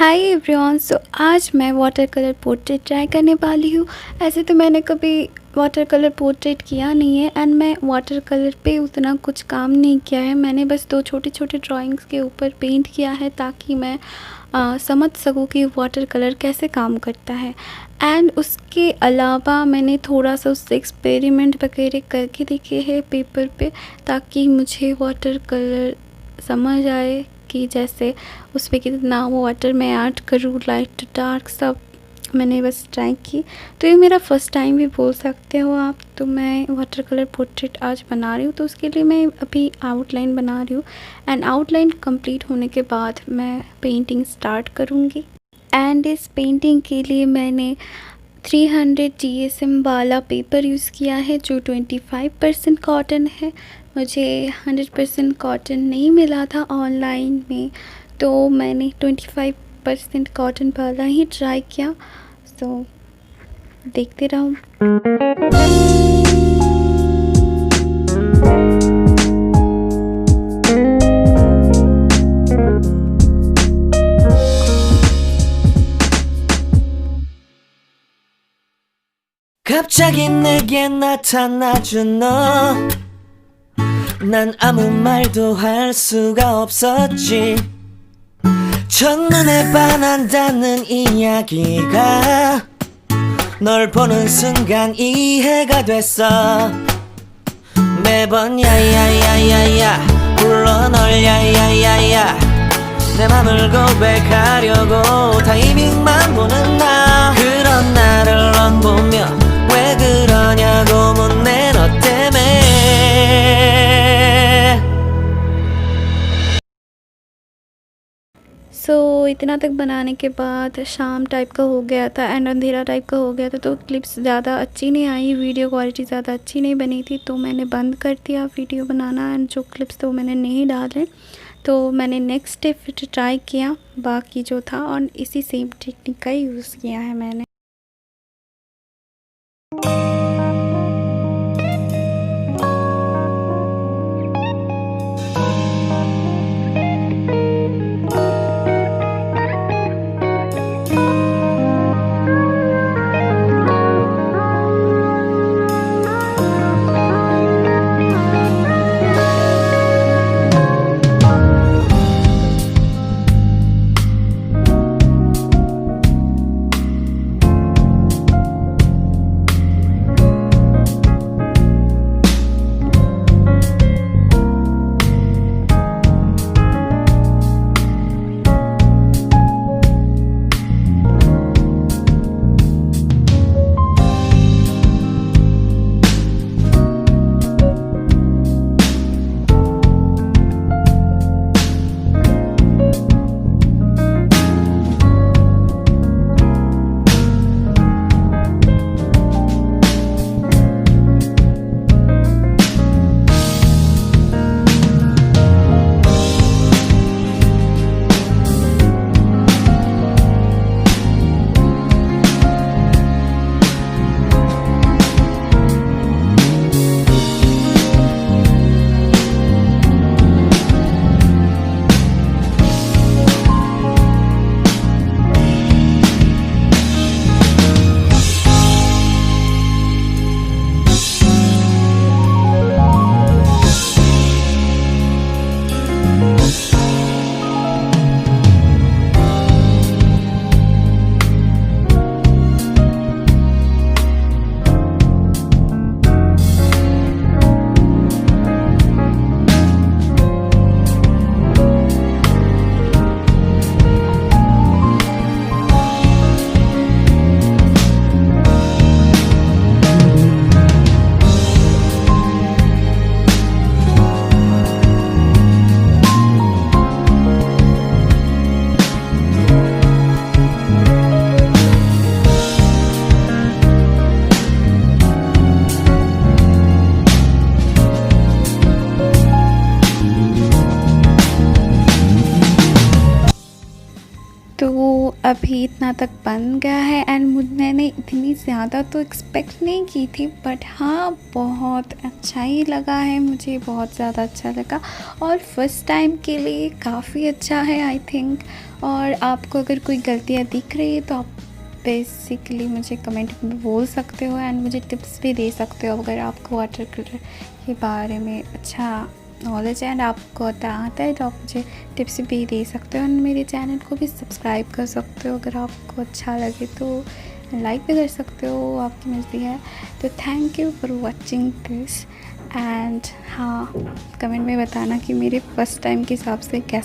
Hi everyone. सो आज मैं water colour portrait try करने वाली हूँ। ऐसे तो मैंने कभी वाटर कलर पोर्ट्रेट किया नहीं है एंड मैं वाटर कलर पे उतना कुछ काम नहीं किया है। मैंने बस दो छोटे छोटे ड्राइंग्स के ऊपर पेंट किया है ताकि मैं समझ सकूँ कि वाटर कलर कैसे काम करता है। एंड उसके अलावा मैंने थोड़ा सा उससे एक्सपेरिमेंट वगैरह करके देखे हैं पेपर पे, ताकि मुझे वाटर कलर समझ आए कि जैसे उस पर कितना वाटर मैं ऐड करूँ, लाइट डार्क सब मैंने बस ट्राई की। तो ये मेरा फ़र्स्ट टाइम भी बोल सकते हो आप। तो मैं वाटर कलर पोर्ट्रेट आज बना रही हूँ, तो उसके लिए मैं अभी आउटलाइन बना रही हूँ एंड आउटलाइन कंप्लीट होने के बाद मैं पेंटिंग स्टार्ट करूँगी। एंड इस पेंटिंग के लिए मैंने 300 GSM वाला पेपर यूज़ किया है जो 25% कॉटन है। मुझे 100% कॉटन नहीं मिला था ऑनलाइन में, तो मैंने 25% कॉटन वाला ही ट्राई किया। सो देखते रहो। 갑자기 내게 나타나준 너, 난 아무 말도 할 수가 없었지. 첫눈에 반한다는 이야기가 널 보는 순간 이해가 됐어. 매번 야야야야야 불러 널 야야야야, 내 맘을 고백하려고 타이밍만 보는 나. 그런 나를 넌 보며 왜 그러냐고 묻네, 너 때문에. सो इतना तक बनाने के बाद शाम टाइप का हो गया था एंड अंधेरा टाइप का हो गया था, तो क्लिप्स ज़्यादा अच्छी नहीं आई, वीडियो क्वालिटी ज़्यादा अच्छी नहीं बनी थी, तो मैंने बंद कर दिया वीडियो बनाना एंड जो क्लिप्स थे वो मैंने नहीं डाले। तो मैंने नेक्स्ट डे फिर ट्राई किया बाकी जो था, और इसी सेम टेक्निक का यूज़ किया है मैंने। तो अभी इतना तक बन गया है एंड मैंने इतनी ज़्यादा तो एक्सपेक्ट नहीं की थी, बट हाँ बहुत अच्छा ही लगा है, मुझे बहुत ज़्यादा अच्छा लगा और फर्स्ट टाइम के लिए काफ़ी अच्छा है आई थिंक। और आपको अगर कोई गलतियाँ दिख रही है तो आप बेसिकली मुझे कमेंट में बोल सकते हो एंड मुझे टिप्स भी दे सकते हो अगर आपको वाटर कलर के बारे में अच्छा नॉलेज है एंड आपको आता है तो आप मुझे टिप्स भी दे सकते हो एंड मेरे चैनल को भी सब्सक्राइब कर सकते हो अगर आपको अच्छा लगे तो, लाइक भी कर सकते हो, आपकी मर्ज़ी है। तो thank you for watching this and हाँ, कमेंट में बताना कि मेरे फर्स्ट टाइम के हिसाब से कैसा